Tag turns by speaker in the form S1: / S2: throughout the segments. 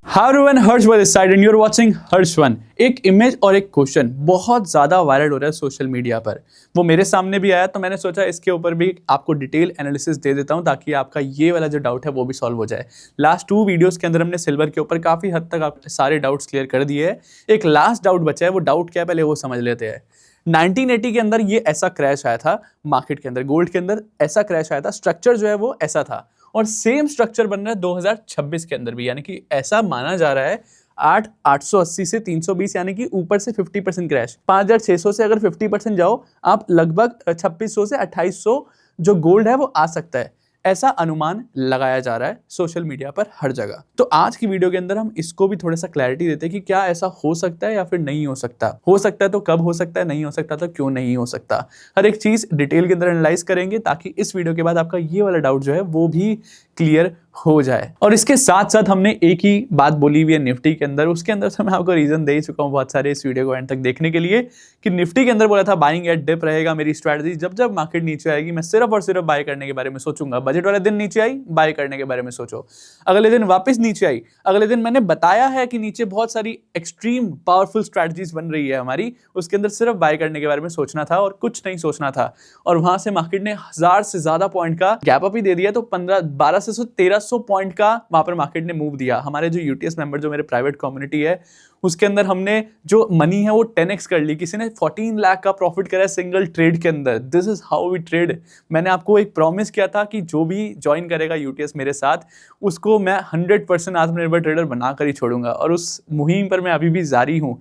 S1: Hi everyone, Harsh this side and you are watching Harsh one. एक image और एक question बहुत ज़्यादा वायरल हो रहा है सोशल मीडिया पर। वो मेरे सामने भी आया तो मैंने सोचा इसके ऊपर भी आपको डिटेल एनालिसिस दे देता हूँ ताकि आपका ये वाला जो डाउट है वो भी सॉल्व हो जाए। लास्ट 2 वीडियोस के अंदर हमने सिल्वर के ऊपर काफ़ी हद तक आप सारे डाउट्स क्लियर कर दिए हैं। एक लास्ट डाउट बचा है, वो डाउट क्या है पहले वो समझ लेते हैं। 1980 के अंदर ये ऐसा क्रैश आया था मार्केट के अंदर, गोल्ड के अंदर ऐसा क्रैश आया था, स्ट्रक्चर जो है वो ऐसा था और सेम स्ट्रक्चर बन रहा है 2026 के अंदर भी। यानी कि ऐसा माना जा रहा है 880 से 320, यानी कि ऊपर से 50% क्रैश। 5600 से अगर 50% जाओ आप लगभग 2600 से 2800 जो गोल्ड है वो आ सकता है, ऐसा अनुमान लगाया जा रहा है सोशल मीडिया पर हर जगह। तो आज की वीडियो के अंदर हम इसको भी थोड़ा सा क्लैरिटी देते हैं कि क्या ऐसा हो सकता है या फिर नहीं हो सकता। हो सकता है तो कब हो सकता है, नहीं हो सकता तो क्यों नहीं हो सकता। हर एक चीज डिटेल के अंदर एनालाइज करेंगे ताकि इस वीडियो के बाद आपका ये वाला डाउट जो है वो भी क्लियर हो जाए। और इसके साथ साथ हमने एक ही बात बोली हुई है निफ्टी के अंदर, उसके अंदर से मैं आपको रीजन दे ही चुका हूं बहुत सारे इस वीडियो को एंड तक देखने के लिए कि निफ्टी के अंदर बोला था बाइंग एट डिप रहेगा मेरी स्ट्रैटेजी। जब जब मार्केट नीचे आएगी मैं सिर्फ और सिर्फ बाय करने के बारे में सोचूंगा। बजट वाले दिन नीचे आई, बाय करने के बारे में सोचो। अगले दिन वापस नीचे आई, अगले दिन मैंने बताया है कि नीचे बहुत सारी एक्सट्रीम पावरफुल स्ट्रैटेजीज बन रही है हमारी, उसके अंदर सिर्फ बाय करने के बारे में सोचना था और कुछ नहीं सोचना था। और वहां से मार्केट ने 1000 से ज्यादा पॉइंट का गैप अप ही दे दिया, तो 1200 से 1300 पॉइंट का वहां पर मार्केट ने मूव दिया। हमारे जो यूटीएस मेंबर, जो मेरे प्राइवेट कम्युनिटी है, उसके अंदर हमने जो मनी है वो 10x कर ली। किसी ने 14 लाख का प्रॉफिट करा है सिंगल ट्रेड के अंदर। This is how we trade. मैंने आपको एक प्रॉमिस किया था कि जो भी ज्वाइन करेगा यूटीएस मेरे साथ, उसको मैं 100% आत्मनिर्भर ट्रेडर बनाकर ही छोड़ूंगा और उस मुहिम पर मैं अभी भी जारी हूं।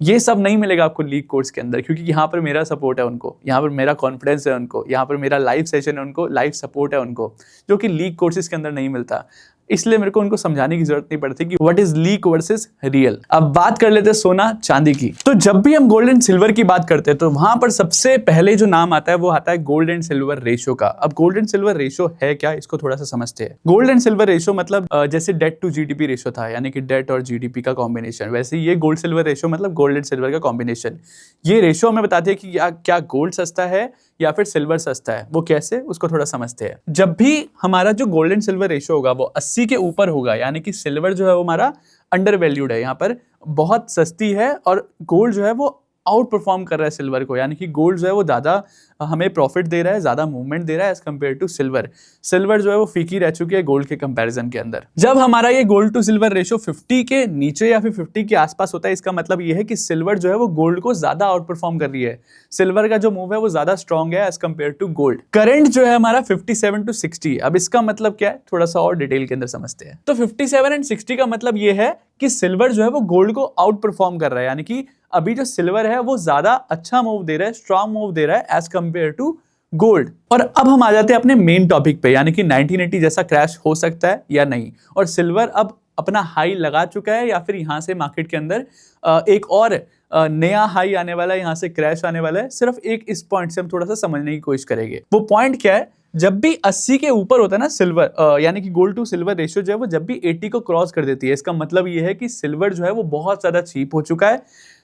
S1: ये सब नहीं मिलेगा आपको लीग कोर्स के अंदर, क्योंकि यहाँ पर मेरा सपोर्ट है उनको, यहाँ पर मेरा कॉन्फिडेंस है उनको, यहाँ पर मेरा लाइव सेशन है उनको, लाइव सपोर्ट है उनको, जो कि लीग कोर्सेज के अंदर नहीं मिलता। इसलिए मेरे को उनको समझाने की जरूरत नहीं पड़ती कि what is leak versus real. अब बात कर लेते हैं सोना चांदी की। तो जब भी हम गोल्ड एंड सिल्वर की बात करते हैं तो वहां पर सबसे पहले जो नाम आता है वो आता है गोल्ड एंड सिल्वर रेशियो का। अब गोल्ड एंड सिल्वर रेशियो है क्या, इसको थोड़ा सा समझते हैं। गोल्ड एंड सिल्वर रेशियो मतलब जैसे डेट टू जीडीपी रेशियो था, यानी कि डेट और जीडीपी का कॉम्बिनेशन, वैसे ये गोल्ड सिल्वर रेशियो मतलब गोल्ड एंड सिल्वर का कॉम्बिनेशन। ये रेशियो हमें बताती है कि क्या गोल्ड सस्ता है या फिर सिल्वर सस्ता है। वो कैसे, उसको थोड़ा समझते हैं। जब भी हमारा जो गोल्ड एंड सिल्वर रेशियो होगा वो 80 के ऊपर होगा, यानी कि सिल्वर जो है वो हमारा अंडर वैल्यूड है, यहाँ पर बहुत सस्ती है, और गोल्ड जो है वो आउट परफॉर्म कर रहा है सिल्वर को, यानी कि गोल्ड जो है वो ज्यादा हमें प्रॉफिट दे रहा है, ज्यादा मूवमेंट दे रहा है as compared to silver. Silver जो है वो फीकी रह चुकी है गोल्ड के कंपैरिजन के अंदर। जब हमारा ये गोल्ड टू सिल्वर रेशियो 50 के नीचे या फिर 50 के आसपास होता है, इसका मतलब ये है कि सिल्वर जो है वो गोल्ड को ज्यादा आउट परफॉर्म कर रही है। सिल्वर का जो मूव है वो ज्यादा स्ट्रॉन्ग है as compared to gold. Current जो है हमारा 57 to 60। अब इसका मतलब क्या है, थोड़ा सा और डिटेल के अंदर समझते हैं। तो 57 एंड 60 का मतलब ये है कि सिल्वर जो है वो गोल्ड को आउट परफॉर्म कर रहा है, यानी कि अभी जो सिल्वर है वो ज्यादा अच्छा मूव दे रहा है, स्ट्रॉन्ग मूव दे रहा है एज कंपेयर टू गोल्ड। और अब हम आ जाते हैं अपने मेन टॉपिक पे, यानी कि 1980 जैसा क्रैश हो सकता है या नहीं, और सिल्वर अब अपना हाई लगा चुका है या फिर यहां से मार्केट के अंदर एक और नया हाई आने वाला है, यहां से क्रैश आने वाला है। सिर्फ एक इस पॉइंट से हम थोड़ा सा समझने की कोशिश करेंगे। वो पॉइंट क्या है, जब भी 80 के ऊपर होता है ना सिल्वर, यानी कि गोल्ड टू सिल्वर रेशियो जो है वो जब भी 80 को क्रॉस कर देती है, इसका मतलब ये है कि सिल्वर जो है वो बहुत ज्यादा चीप हो चुका है,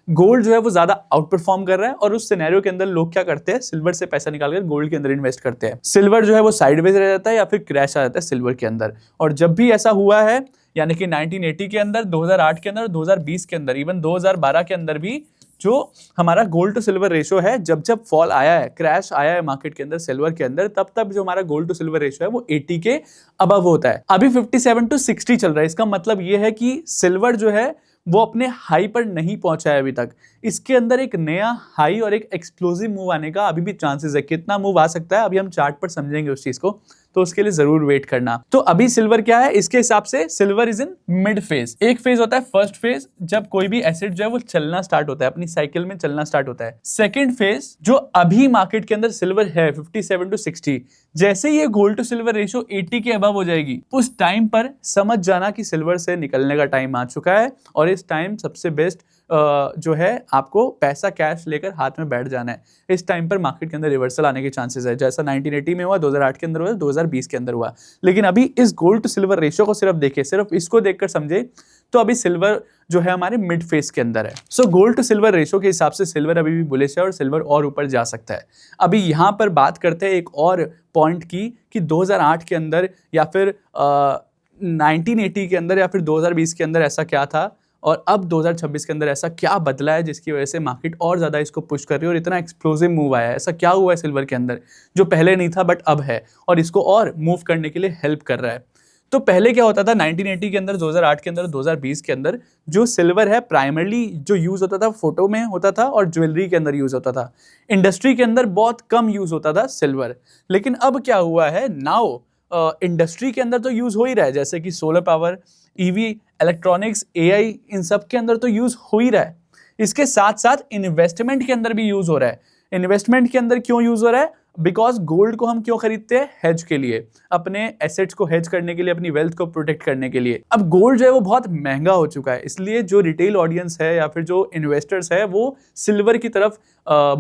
S1: गोल्ड जो है वो ज्यादा आउट परफॉर्म कर रहा है। और उस सिनेरियो के अंदर लोग क्या करते हैं, सिल्वर से पैसा निकालकर गोल्ड के अंदर इन्वेस्ट करते हैं। सिल्वर जो है वो साइडवेज रह जाता है या फिर क्रैश आ जाता है सिल्वर के अंदर। और जब भी ऐसा हुआ है, यानी कि 1980 के अंदर, 2008 के अंदर, 2020 के अंदर, इवन 2012 के अंदर भी जो हमारा गोल्ड टू सिल्वर रेशियो है, जब जब फॉल आया है, क्रैश आया है मार्केट के अंदर सिल्वर के अंदर, तब तब जो हमारा गोल्ड टू सिल्वर रेशियो है वो 80 के अबव होता है। अभी 57 to 60 चल रहा है। इसका मतलब ये है कि सिल्वर जो है वो अपने हाई पर नहीं पहुंचा है अभी तक। इसके अंदर एक नया हाई और एक एक्सप्लोसिव मूव आने का अभी भी चांसेस है। कितना मूव आ सकता है अभी हम चार्ट पर समझेंगे उस चीज को, तो उसके लिए जरूर वेट करना। तो अभी सिल्वर क्या है, इसके हिसाब से silver is in mid phase. एक फेज होता है फर्स्ट फेज, जब कोई भी एसेट जो है वो चलना स्टार्ट होता है, अपनी साइकिल में चलना स्टार्ट होता है। सेकंड फेज जो अभी मार्केट के अंदर सिल्वर है 57 to 60, जैसे ये गोल्ड टू सिल्वर रेशियो 80 के अबव हो जाएगी, उस टाइम पर समझ जाना कि सिल्वर से निकलने का टाइम आ चुका है। और इस टाइम सबसे बेस्ट जो है आपको पैसा कैश लेकर हाथ में बैठ जाना है। इस टाइम पर मार्केट के अंदर रिवर्सल आने के चांसेस है, जैसा 1980 में हुआ, 2008 के अंदर हुआ, 2020 के अंदर हुआ। लेकिन अभी इस गोल्ड टू सिल्वर रेशियो को सिर्फ देखे, सिर्फ इसको देखकर समझे, तो अभी सिल्वर जो है हमारे मिड फेज के अंदर है। So gold to silver ratio के हिसाब से सिल्वर अभी भी बुलिश है और सिल्वर और ऊपर जा सकता है। अभी यहां पर बात करते हैं एक और पॉइंट की कि 2008 के अंदर या फिर 1980 के अंदर या फिर 2020 के अंदर ऐसा क्या था और अब 2026 के अंदर ऐसा क्या बदला है जिसकी वजह से मार्केट और ज़्यादा इसको पुश कर रही है और इतना एक्सप्लोसिव मूव आया है? ऐसा क्या हुआ है सिल्वर के अंदर जो पहले नहीं था बट अब है और इसको और मूव करने के लिए हेल्प कर रहा है? तो पहले क्या होता था 1980 के अंदर, 2008 के अंदर, 2020 के अंदर जो सिल्वर है प्राइमरली जो यूज होता था फोटो में होता था और ज्वेलरी के अंदर यूज होता था। इंडस्ट्री के अंदर बहुत कम यूज होता था सिल्वर। लेकिन अब क्या हुआ है, नाउ इंडस्ट्री के अंदर तो यूज हो ही रहा है, जैसे कि solar power, EV, electronics, AI, इन सब के अंदर तो यूज हो ही रहा है। इसके साथ साथ इन्वेस्टमेंट के अंदर भी यूज हो रहा है। इन्वेस्टमेंट के अंदर क्यों यूज हो रहा है? बिकॉज गोल्ड को हम क्यों खरीदते हैं? हेज के लिए, अपने एसेट्स को हेज करने के लिए, अपनी वेल्थ को प्रोटेक्ट करने के लिए। अब गोल्ड जो है वो बहुत महंगा हो चुका है, इसलिए जो रिटेल ऑडियंस है या फिर जो इन्वेस्टर्स है वो सिल्वर की तरफ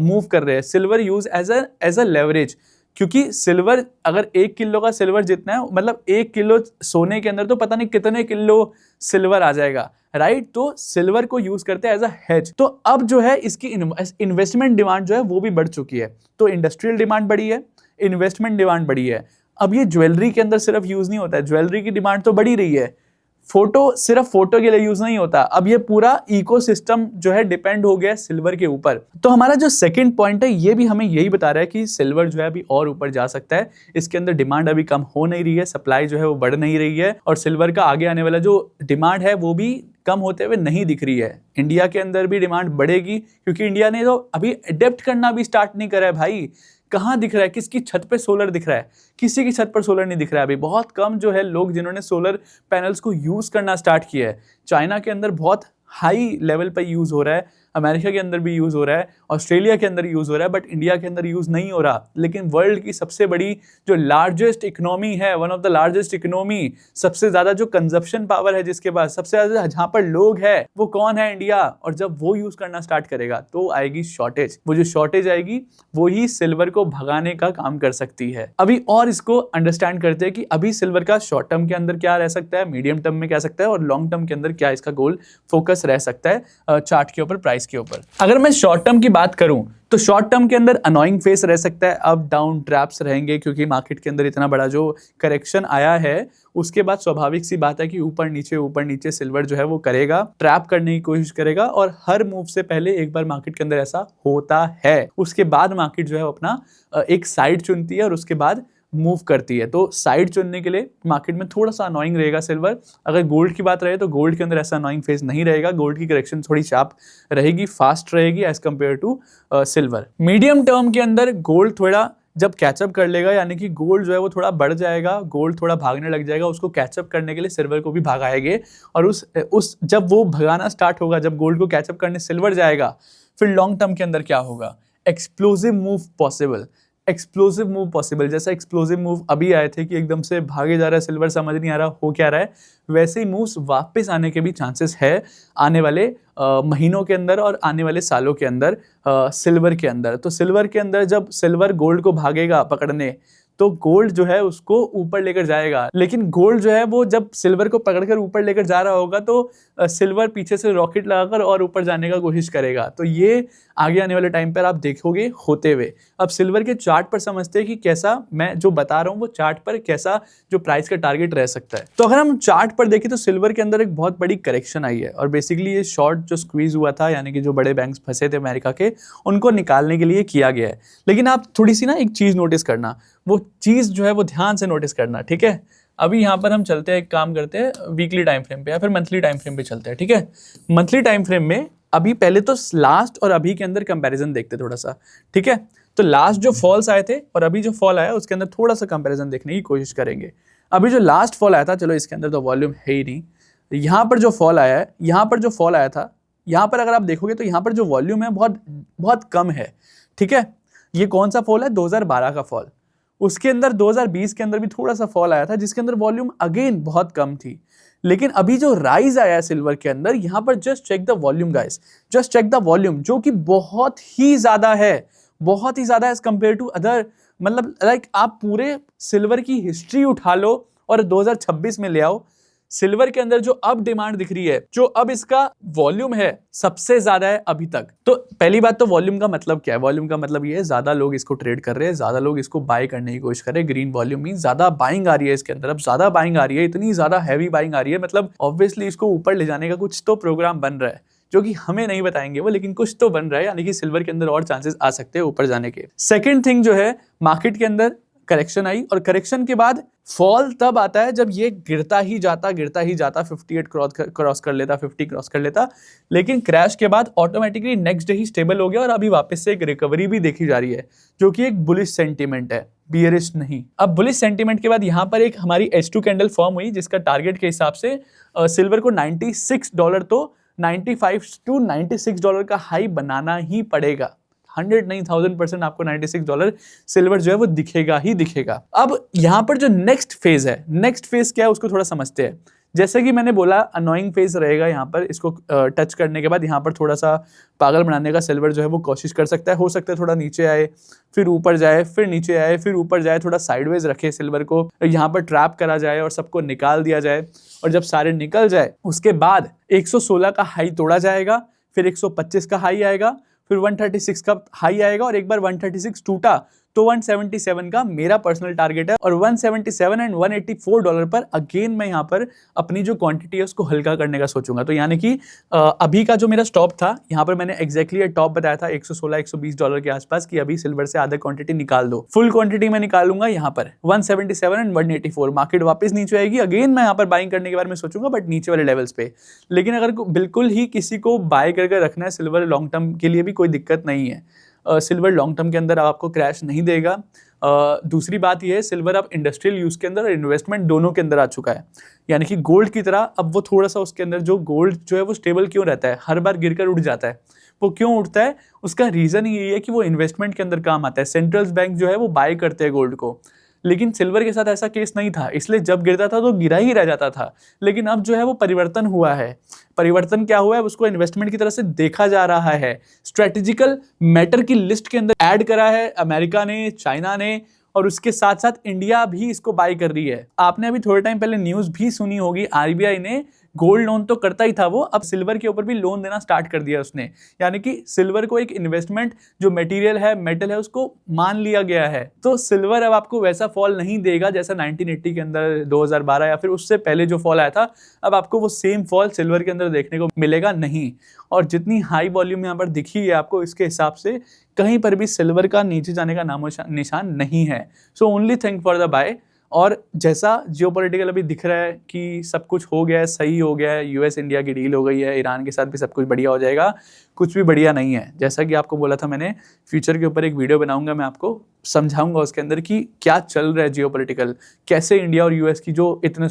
S1: मूव कर रहे हैं। Silver use as a leverage, क्योंकि सिल्वर, अगर 1 किलो का सिल्वर जितना है, मतलब 1 किलो सोने के अंदर तो पता नहीं कितने किलो सिल्वर आ जाएगा, राइट? तो सिल्वर को यूज करते हैं एज अ हेज। तो अब जो है इसकी इन्वेस्टमेंट डिमांड जो है वो भी बढ़ चुकी है। तो इंडस्ट्रियल डिमांड बढ़ी है, इन्वेस्टमेंट डिमांड बढ़ी है। अब ये ज्वेलरी के अंदर सिर्फ यूज नहीं होता है, ज्वेलरी की डिमांड तो बढ़ी रही है। फोटो सिर्फ फोटो के लिए यूज नहीं होता, अब ये पूरा इकोसिस्टम जो है डिपेंड हो गया है सिल्वर के ऊपर। तो हमारा जो सेकंड पॉइंट है ये भी हमें यही बता रहा है कि सिल्वर जो है अभी और ऊपर जा सकता है। इसके अंदर डिमांड अभी कम हो नहीं रही है, सप्लाई जो है वो बढ़ नहीं रही है और सिल्वर का आगे आने वाला जो डिमांड है वो भी कम होते हुए नहीं दिख रही है। इंडिया के अंदर भी डिमांड बढ़ेगी, क्योंकि इंडिया ने तो अभी अडेप्ट करना भी स्टार्ट नहीं करा है भाई। कहाँ दिख रहा है? किसकी छत पे सोलर दिख रहा है? किसी की छत पर सोलर नहीं दिख रहा है अभी। बहुत कम जो है लोग जिन्होंने सोलर पैनल्स को यूज करना स्टार्ट किया है। चाइना के अंदर बहुत हाई लेवल पर यूज हो रहा है, अमेरिका के अंदर भी यूज हो रहा है, ऑस्ट्रेलिया के अंदर यूज हो रहा है, बट इंडिया के अंदर यूज नहीं हो रहा। लेकिन वर्ल्ड की सबसे बड़ी जो लार्जेस्ट इकोनॉमी है, one of the largest economy, सबसे ज्यादा जो कंजप्शन पावर है जिसके पास, सबसे ज्यादा जहां पर लोग है, वो कौन है? इंडिया। और जब वो यूज करना स्टार्ट करेगा तो आएगी शॉर्टेज। वो जो शॉर्टेज आएगी वो ही सिल्वर को भगाने का काम कर सकती है। अभी और इसको अंडरस्टैंड करते हैं कि अभी सिल्वर का शॉर्ट टर्म के अंदर क्या रह सकता है, मीडियम टर्म में क्या सकता है और लॉन्ग टर्म के अंदर क्या इसका गोल फोकस रह सकता है चार्ट के ऊपर, प्राइस के ऊपर। अगर मैं शॉर्ट टर्म की बात करूं तो शॉर्ट टर्म के अंदर अनोइंग फेस रह सकता है, अप डाउन ट्रैप्स रहेंगे, क्योंकि मार्केट के अंदर इतना बड़ा जो करेक्शन आया है उसके बाद स्वाभाविक सी बात है कि ऊपर नीचे सिल्वर जो है वो करेगा, ट्रैप करने की कोशिश करेगा। और हर मूव से पहले एक बार मार्केट के अंदर ऐसा होता है, उसके बाद मार्केट जो है अपना एक साइड चुनती है और उसके बाद मूव करती है। तो साइड चुनने के लिए मार्केट में थोड़ा सा अनोइंग रहेगा सिल्वर। अगर गोल्ड की बात रहे तो गोल्ड के अंदर ऐसा अनोइंग फेज नहीं रहेगा। गोल्ड की करेक्शन थोड़ी शार्प रहेगी, फास्ट रहेगी as compared to silver. Medium term के अंदर गोल्ड थोड़ा जब कैचअप कर लेगा, यानी कि गोल्ड जो है वो थोड़ा बढ़ जाएगा, गोल्ड थोड़ा भागने लग जाएगा, उसको कैचअप करने के लिए सिल्वर को भी भगाएंगे। और उस जब वो भगाना स्टार्ट होगा, जब गोल्ड को कैचअप करने सिल्वर जाएगा, फिर लॉन्ग टर्म के अंदर क्या होगा? Explosive move possible. Explosive move possible, जैसा एक्सप्लोसिव मूव अभी आए थे कि एकदम से भागे जा रहा है सिल्वर, समझ नहीं आ रहा हो क्या रहा है, वैसे ही मूव्स वापस आने के भी चांसेस है आने वाले महीनों के अंदर और आने वाले सालों के अंदर सिल्वर के अंदर। तो सिल्वर के अंदर जब सिल्वर गोल्ड को भागेगा पकड़ने तो गोल्ड जो है उसको ऊपर लेकर जाएगा। लेकिन गोल्ड जो है वो जब सिल्वर को पकड़कर ऊपर लेकर जा रहा होगा तो सिल्वर पीछे से रॉकेट लगाकर और ऊपर जाने का कोशिश करेगा। तो ये आगे आने वाले टाइम पर आप देखोगे होते हुए। अब सिल्वर के चार्ट पर समझते हैं कि कैसा मैं जो बता रहा हूँ वो चार्ट पर कैसा जो प्राइस का टारगेट रह सकता है। तो अगर हम चार्ट पर देखें तो सिल्वर के अंदर एक बहुत बड़ी करेक्शन आई है और बेसिकली ये शॉर्ट जो स्क्वीज हुआ था, यानी कि जो बड़े बैंक्स फंसे थे अमेरिका के, उनको निकालने के लिए किया गया है। लेकिन आप थोड़ी सी ना एक चीज नोटिस करना, वो चीज जो है वो ध्यान से नोटिस करना, ठीक है? अभी यहाँ पर हम चलते हैं, एक काम करते हैं वीकली टाइम फ्रेम पे या फिर मंथली टाइम फ्रेम पे चलते हैं, ठीक है? मंथली टाइम फ्रेम में अभी पहले तो लास्ट और अभी के अंदर कंपैरिजन देखते थोड़ा सा, ठीक है? तो लास्ट जो फॉल्स आए थे और अभी जो फॉल आया उसके अंदर थोड़ा सा कंपैरिजन देखने की कोशिश करेंगे। अभी जो लास्ट फॉल आया था, चलो इसके अंदर तो वॉल्यूम है ही नहीं, यहाँ पर जो फॉल आया है, यहाँ पर जो फॉल आया था, यहाँ पर अगर आप देखोगे तो यहाँ पर जो वॉल्यूम है बहुत बहुत कम है, ठीक है? ये कौन सा फॉल है? 2012 का फॉल। उसके अंदर 2020 के अंदर भी थोड़ा सा फॉल आया था जिसके अंदर वॉल्यूम अगेन बहुत कम थी। लेकिन अभी जो राइज आया है सिल्वर के अंदर, यहां पर just check the volume guys, just check the volume, जो कि बहुत ही ज्यादा है, बहुत ही ज्यादा एज कंपेयर टू अदर। मतलब लाइक आप पूरे सिल्वर की हिस्ट्री उठा लो और 2026 में ले आओ, सिल्वर के अंदर जो अब डिमांड दिख रही है, जो अब इसका वॉल्यूम है, सबसे ज्यादा है अभी तक। तो पहली बात तो वॉल्यूम का मतलब क्या है? वॉल्यूम का मतलब ये है ज्यादा लोग इसको ट्रेड कर रहे हैं, ज्यादा लोग इसको बाय करने की कोशिश कर रहे हैं। ग्रीन वॉल्यूम मीन ज्यादा बाइंग आ रही है इसके अंदर, अब ज्यादा बाइंग आ रही है, इतनी ज्यादा हैवी बाइंग आ रही है, मतलब ऑब्वियसली इसको ऊपर ले जाने का कुछ तो प्रोग्राम बन रहा है, जो कि हमें नहीं बताएंगे वो, लेकिन कुछ तो बन रहा है, यानी कि सिल्वर के अंदर और चांसेस आ सकते हैं ऊपर जाने के। सेकंड थिंग जो है, मार्केट के अंदर करेक्शन आई, और करेक्शन के बाद फॉल तब आता है जब ये गिरता ही जाता 58 क्रॉस कर लेता, 50 क्रॉस कर लेता, लेकिन क्रैश के बाद ऑटोमेटिकली नेक्स्ट डे ही स्टेबल हो गया और अभी वापस से एक रिकवरी भी देखी जा रही है, जो कि एक बुलिश सेंटीमेंट है, बियरिश नहीं। अब बुलिश सेंटीमेंट के बाद यहाँ पर एक हमारी H2 कैंडल फॉर्म हुई, जिसका टारगेट के हिसाब से सिल्वर को $96 तो 95 to $96 का हाई बनाना ही पड़ेगा। 100 नहीं 1000% आपको $96 सिल्वर जो है वो दिखेगा ही दिखेगा। अब यहाँ पर जो नेक्स्ट फेज है, नेक्स्ट फेज क्या है उसको थोड़ा समझते हैं। जैसे कि मैंने बोला अनोइंग फेज रहेगा यहाँ पर, इसको टच करने के बाद यहाँ पर थोड़ा सा पागल बनाने का सिल्वर जो है वो कोशिश कर सकता है। हो सकता है थोड़ा नीचे आए, फिर ऊपर जाए, फिर नीचे आए, फिर ऊपर जाए, थोड़ा साइडवेज रखे सिल्वर को, यहाँ पर ट्रैप करा जाए और सबको निकाल दिया जाए, और जब सारे निकल जाए उसके बाद 116 का हाई तोड़ा जाएगा, फिर 125 का हाई आएगा, फिर 136 का हाई आएगा, और एक बार 136 टूटा तो 177 का मेरा पर्सनल टारगेट है, और 177 एंड $184 पर अगेन मैं यहाँ पर अपनी जो क्वांटिटी है उसको हल्का करने का सोचूंगा। तो यानी कि अभी का जो मेरा स्टॉप था, यहाँ पर मैंने एग्जैक्टली टॉप बताया था $116-120 के आसपास की, अभी सिल्वर से आधा क्वांटिटी निकाल दो, फुल क्वांटिटी में निकालूंगा यहाँ पर 177 एंड 184। मार्केट वापस नीचे आएगी, अगेन मैं यहाँ पर बाइंग करने के बारे में सोचूंगा, बट नीचे वाले लेवल्स पे। लेकिन अगर बिल्कुल ही किसी को बाय करके रखना है सिल्वर लॉन्ग टर्म के लिए भी कोई दिक्कत नहीं है, सिल्वर लॉन्ग टर्म के अंदर आपको क्रैश नहीं देगा। दूसरी बात यह है, सिल्वर अब इंडस्ट्रियल यूज के अंदर और इन्वेस्टमेंट दोनों के अंदर आ चुका है, यानी कि गोल्ड की तरह अब वो थोड़ा सा उसके अंदर जो गोल्ड जो है वो स्टेबल क्यों रहता है, हर बार गिरकर उठ जाता है। वो क्यों उठता है? उसका रीजन यही है कि वो इन्वेस्टमेंट के अंदर काम आता है। सेंट्रल बैंक जो है वो बाय करते हैं गोल्ड को, लेकिन सिल्वर के साथ ऐसा केस नहीं था, इसलिए जब गिरता था तो गिरा ही रह जाता था। लेकिन अब जो है वो परिवर्तन हुआ है। परिवर्तन क्या हुआ है? उसको इन्वेस्टमेंट की तरह से देखा जा रहा है, स्ट्रेटेजिकल मैटर की लिस्ट के अंदर ऐड करा है अमेरिका ने, चाइना ने, और उसके साथ साथ इंडिया भी इसको बाय कर रही है। आपने अभी थोड़े टाइम पहले न्यूज भी सुनी होगी, आरबीआई ने गोल्ड लोन तो करता ही था वो, अब सिल्वर के ऊपर भी लोन देना स्टार्ट कर दिया उसने, यानी कि सिल्वर को एक इन्वेस्टमेंट जो मटेरियल है, मेटल है, उसको मान लिया गया है। तो सिल्वर अब आपको वैसा फॉल नहीं देगा जैसा 1980 के अंदर, 2012 या फिर उससे पहले जो फॉल आया था, अब आपको वो सेम फॉल सिल्वर के अंदर देखने को मिलेगा नहीं। और जितनी हाई वॉल्यूम यहाँ पर दिखी है आपको, इसके हिसाब से कहीं पर भी सिल्वर का नीचे जाने का नामो निशान नहीं है। So only thing for the buy. और जैसा जियोपॉलिटिकल अभी दिख रहा है कि सब कुछ हो गया है, सही हो गया है, यूएस इंडिया की डील हो गई है, ईरान के साथ भी सब कुछ बढ़िया हो जाएगा, कुछ भी बढ़िया नहीं है। जैसा कि आपको बोला था मैंने, फ्यूचर के ऊपर एक वीडियो बनाऊंगा, मैं आपको समझाऊंगा उसके अंदर कि क्या चल रहा है जियोपॉलिटिकल, कैसे इंडिया और यूएस की जो इतने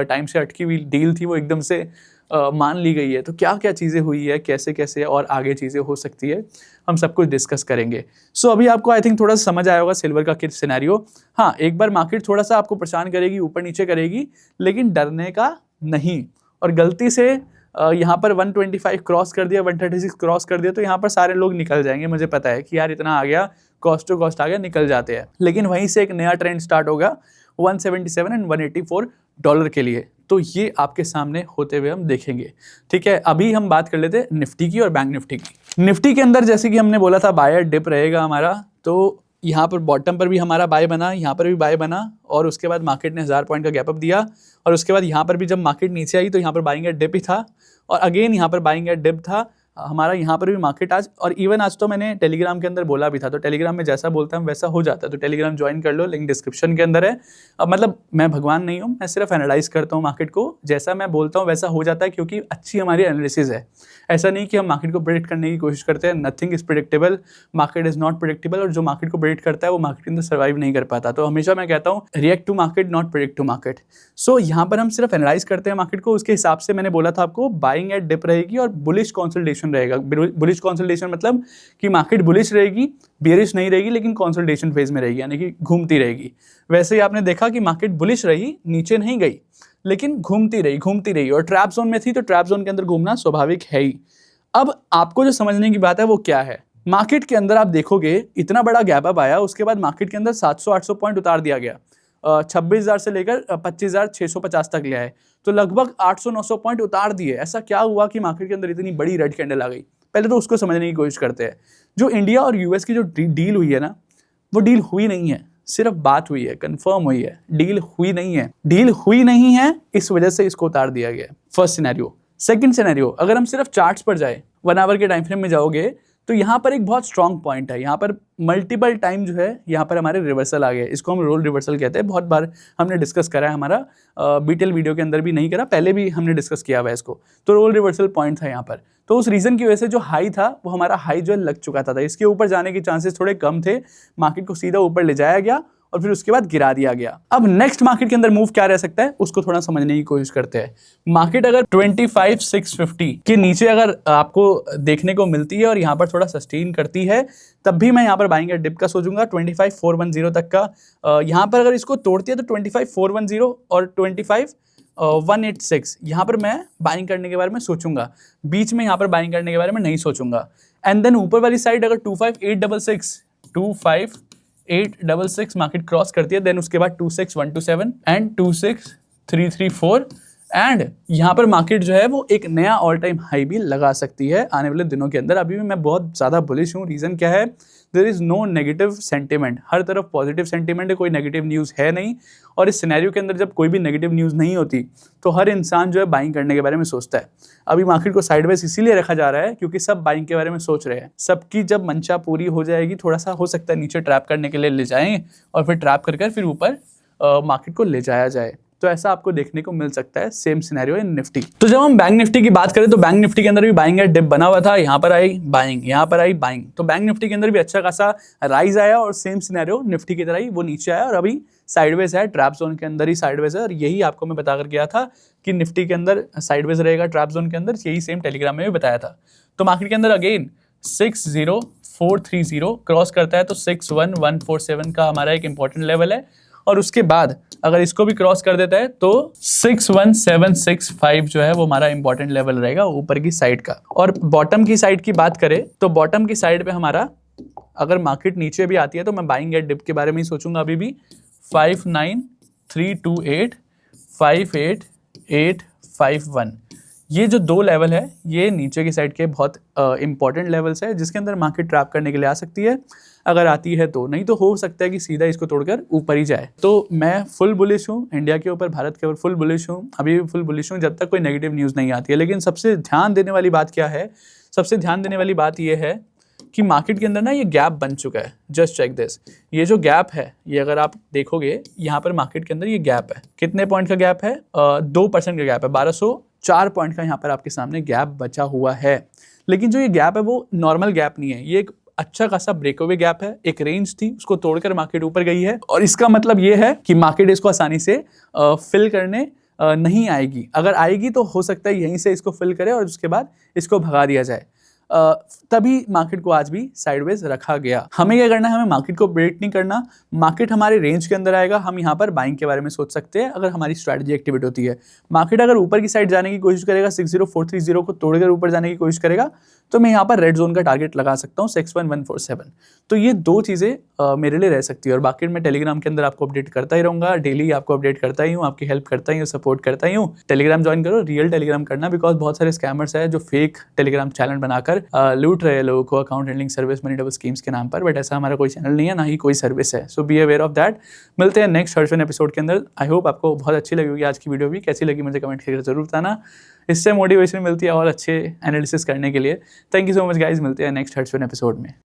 S1: टाइम से अटकी हुई डील थी वो एकदम से मान ली गई है। तो क्या क्या चीज़ें हुई है, कैसे कैसे और आगे चीज़ें हो सकती है, हम सब कुछ डिस्कस करेंगे। सो अभी आपको आई थिंक थोड़ा सा समझ आया होगा सिल्वर का किस सिनेरियो। हाँ, एक बार मार्केट थोड़ा सा आपको परेशान करेगी, ऊपर नीचे करेगी, लेकिन डरने का नहीं। और गलती से यहाँ पर 125 क्रॉस कर दिया, 136 क्रॉस कर दिया, तो यहाँ पर सारे लोग निकल जाएंगे, मुझे पता है कि यार इतना आ गया, कॉस्ट टू कॉस्ट आ गया, निकल जाते हैं। लेकिन वहीं से एक नया ट्रेंड स्टार्ट होगा 177 एंड $184 के लिए, तो ये आपके सामने होते हुए हम देखेंगे। ठीक है, अभी हम बात कर लेते हैं निफ्टी की और बैंक निफ्टी की। निफ्टी के अंदर जैसे कि हमने बोला था बायर डिप रहेगा हमारा, तो यहाँ पर बॉटम पर भी हमारा बाय बना, यहाँ पर भी बाय बना, और उसके बाद मार्केट ने 1000 पॉइंट का गैप अप दिया, और उसके बाद यहाँ पर भी जब मार्केट नीचे आई तो यहाँ पर बाइंग एट डिप ही था, और अगेन यहाँ पर बाइंग एट डिप था हमारा। यहाँ पर भी मार्केट आज, और इवन आज तो मैंने टेलीग्राम के अंदर बोला भी था, तो टेलीग्राम में जैसा बोलता हूँ वैसा हो जाता है, तो टेलीग्राम ज्वाइन कर लो, लिंक डिस्क्रिप्शन के अंदर है। अब मतलब मैं भगवान नहीं हूँ, मैं सिर्फ एनालाइज करता हूँ मार्केट को, जैसा मैं बोलता हूँ वैसा हो जाता है, क्योंकि अच्छी हमारी एनालिसिस है। ऐसा नहीं कि हम मार्केट को प्रेडिक्ट करने की कोशिश करते हैं, nothing is predictable, market is not predictable, और जो मार्केट को प्रेडिक्ट करता है वो मार्केट के अंदर सर्वाइव नहीं कर पाता। तो हमेशा मैं कहता हूँ react to market, not predict to market. So यहाँ पर हम सिर्फ एनालाइज करते हैं मार्केट को, उसके हिसाब से मैंने बोला था आपको बाइंग एट डिप रहेगी और बुलिश कंसोलिडेशन रहेगा। बुलिश कंसोलिडेशन मतलब कि मार्केट बुलिश रहेगी, बेयरिश नहीं रहेगी, लेकिन कंसोलिडेशन फेज में रहेगी, यानी कि घूमती रहेगी। वैसे ही आपने देखा कि मार्केट बुलिश रही, नीचे नहीं गई, लेकिन घूमती रही, और ट्रैप जोन में थी, तो ट्रैप जोन के अंदर घूमना स्वाभाविक है ही। अब आपको जो समझने की बात है वो क्या है, मार्केट के अंदर आप देखोगे इतना बड़ा गैप अप आया, उसके बाद मार्केट के अंदर 700-800 पॉइंट उतार दिया गया, 26,000 से लेकर 25,650 तक ले आए, तो लगभग 800-900 पॉइंट उतार दिए। ऐसा क्या हुआ कि मार्केट के अंदर इतनी बड़ी रेड कैंडल आ गई? पहले तो उसको समझने की कोशिश करते हैं। जो इंडिया और यूएस की जो डील हुई है ना, वो डील हुई नहीं है, सिर्फ बात हुई है, कंफर्म हुई है, डील हुई नहीं है। डील हुई नहीं है, इस वजह से इसको उतार दिया गया। First scenario. सेकंड सिनेरियो, अगर हम सिर्फ चार्ट्स पर जाए, 1 आवर के टाइम फ्रेम में जाओगे, तो यहाँ पर एक बहुत स्ट्रॉन्ग पॉइंट है। यहाँ पर मल्टीपल टाइम जो है, यहाँ पर हमारे रिवर्सल आ गए। इसको हम रोल रिवर्सल कहते हैं। बहुत बार हमने डिस्कस करा है, हमारा बीटेल वीडियो के अंदर भी नहीं करा, पहले भी हमने डिस्कस किया हुआ है इसको। तो रोल रिवर्सल पॉइंट था यहाँ पर। तो उस रीजन की वजह से जो हाई था, वो हमारा हाई जो है लग चुका था। इसके ऊपर जाने के चांसेस थोड़े कम थे। मार्केट को सीधा ऊपर ले जाया गया और फिर उसके बाद गिरा दिया गया। अब नेक्स्ट मार्केट के अंदर मूव क्या रह सकता है, उसको थोड़ा समझने की कोशिश करते हैं। मार्केट अगर 25,650 के नीचे अगर आपको देखने को मिलती है और यहाँ पर थोड़ा सस्टेन करती है, तब भी मैं यहाँ पर बाइंग एट डिप का सोचूंगा। 25,410 तक का यहाँ पर अगर इसको तोड़ती है तो 25,410 और 25,186 यहाँ पर मैं बाइंग करने के बारे में सोचूंगा। बीच में यहाँ पर बाइंग करने के बारे में नहीं सोचूंगा। एंड देन ऊपर वाली साइड अगर 25,866 मार्केट क्रॉस करती है, देन उसके बाद 26,127 एंड 26,334 एंड यहाँ पर मार्केट जो है वो एक नया ऑल टाइम हाई भी लगा सकती है आने वाले दिनों के अंदर। अभी भी मैं बहुत ज़्यादा बुलिश हूँ। रीज़न क्या है? There is no negative sentiment. हर तरफ पॉजिटिव सेंटिमेंट है, कोई नेगेटिव न्यूज़ है नहीं। और इस सिनेरियो के अंदर जब कोई भी नेगेटिव न्यूज़ नहीं होती, तो हर इंसान जो है बाइंग करने के बारे में सोचता है। अभी मार्केट को साइडवेज इसीलिए रखा जा रहा है क्योंकि सब बाइंग के बारे में सोच रहे हैं। सबकी जब मंशा पूरी हो जाएगी, थोड़ा सा हो सकता है नीचे ट्रैप करने के लिए ले जाएं और फिर ट्रैप कर फिर ऊपर मार्केट को ले जाया जाए। तो ऐसा आपको देखने को मिल सकता है। Same scenario in Nifty. तो जब हम बैंक निफ्टी की बात करें, तो बैंक निफ्टी के अंदर भी बाइंग एट डिप बना हुआ था। यहाँ पर आई बाइंग, यहाँ पर आई बाइंग। तो बैंक निफ्टी के अंदर भी अच्छा खासा राइज आया और सेम सिनेरियो निफ्टी की तरह ही वो नीचे आया और अभी साइडवेज है, ट्रैप जोन के अंदर ही साइडवेज है। और यही आपको मैं बता कर गया था कि निफ्टी के अंदर साइडवेज रहेगा ट्रैप जोन के अंदर। यही सेम टेलीग्राम में भी बताया था। तो मार्केट के अंदर अगेन 60430 क्रॉस करता है तो 61147 का हमारा एक इंपॉर्टेंट लेवल है। और उसके बाद अगर इसको भी क्रॉस कर देता है तो 61765 जो है वो हमारा इंपॉर्टेंट लेवल रहेगा ऊपर की साइड का। और बॉटम की साइड की बात करें तो बॉटम की साइड पे हमारा अगर मार्केट नीचे भी आती है तो मैं बाइंग एट डिप के बारे में ही सोचूंगा अभी भी। 59328 58851 ये जो दो लेवल है, ये नीचे की साइड के बहुत इंपॉर्टेंट लेवल्स है जिसके अंदर मार्केट ट्रैप करने के लिए आ सकती है। अगर आती है तो, नहीं तो हो सकता है कि सीधा इसको तोड़कर ऊपर ही जाए। तो मैं फुल बुलिश हूँ इंडिया के ऊपर, भारत के ऊपर फुल बुलिश हूँ, अभी भी फुल बुलिश हूँ जब तक कोई नेगेटिव न्यूज़ नहीं आती है। लेकिन सबसे ध्यान देने वाली बात क्या है? सबसे ध्यान देने वाली बात यह है कि मार्केट के अंदर ना ये गैप बन चुका है। जस्ट चेक दिस, ये जो गैप है, ये अगर आप देखोगे यहाँ पर मार्केट के अंदर ये गैप है। कितने पॉइंट का गैप है? 2% का गैप है। 1204 पॉइंट का यहाँ पर आपके सामने गैप बचा हुआ है। लेकिन जो ये गैप है वो नॉर्मल गैप नहीं है, ये एक अच्छा खासा ब्रेकअवे गैप है। एक रेंज थी, उसको तोड़कर मार्केट ऊपर गई है और इसका मतलब ये है कि मार्केट इसको आसानी से फिल करने नहीं आएगी। अगर आएगी तो हो सकता है यहीं से इसको फिल करे और उसके बाद इसको भगा दिया जाए। तभी मार्केट को आज भी साइडवेज रखा गया। हमें क्या करना है? हमें मार्केट को ब्रेक नहीं करना। मार्केट हमारे रेंज के अंदर आएगा, हम यहाँ पर बाइंग के बारे में सोच सकते हैं अगर हमारी स्ट्रैटेजी एक्टिवेट होती है। मार्केट अगर ऊपर की साइड जाने की कोशिश करेगा, 60430 को तोड़कर ऊपर जाने की कोशिश करेगा, तो मैं यहाँ पर रेड जोन का टारगेट लगा सकता हूँ 61147। तो ये दो चीज़ें मेरे लिए रह सकती है। और बाकी मैं टेलीग्राम के अंदर आपको अपडेट करता ही रहूँगा, डेली आपको अपडेट करता ही हूँ, आपकी हेल्प करता ही हूँ, सपोर्ट करता ही हूँ। टेलीग्राम ज्वाइन करो, रियल टेलीग्राम करना, बिकॉज बहुत सारे स्कैमर्स हैं जो फेक टेलीग्राम चैनल बनाकर लूट रहे हैं लोगों को account handling service, money double schemes के नाम पर। बट ऐसा हमारा कोई चैनल नहीं है, ना ही कोई सर्विस है। सो बी अवेयर ऑफ दैट। मिलते हैं नेक्स्ट हर्षवन एपिसोड के अंदर। आई होप आपको बहुत अच्छी लगी होगी आज की वीडियो भी। कैसी लगी मुझे कमेंट करके जरूर बताना, इससे मोटिवेशन मिलती है और अच्छे एनालिसिस करने के लिए। Thank you so much guys, मिलते हैं नेक्स्ट हर्षवन एपिसोड में।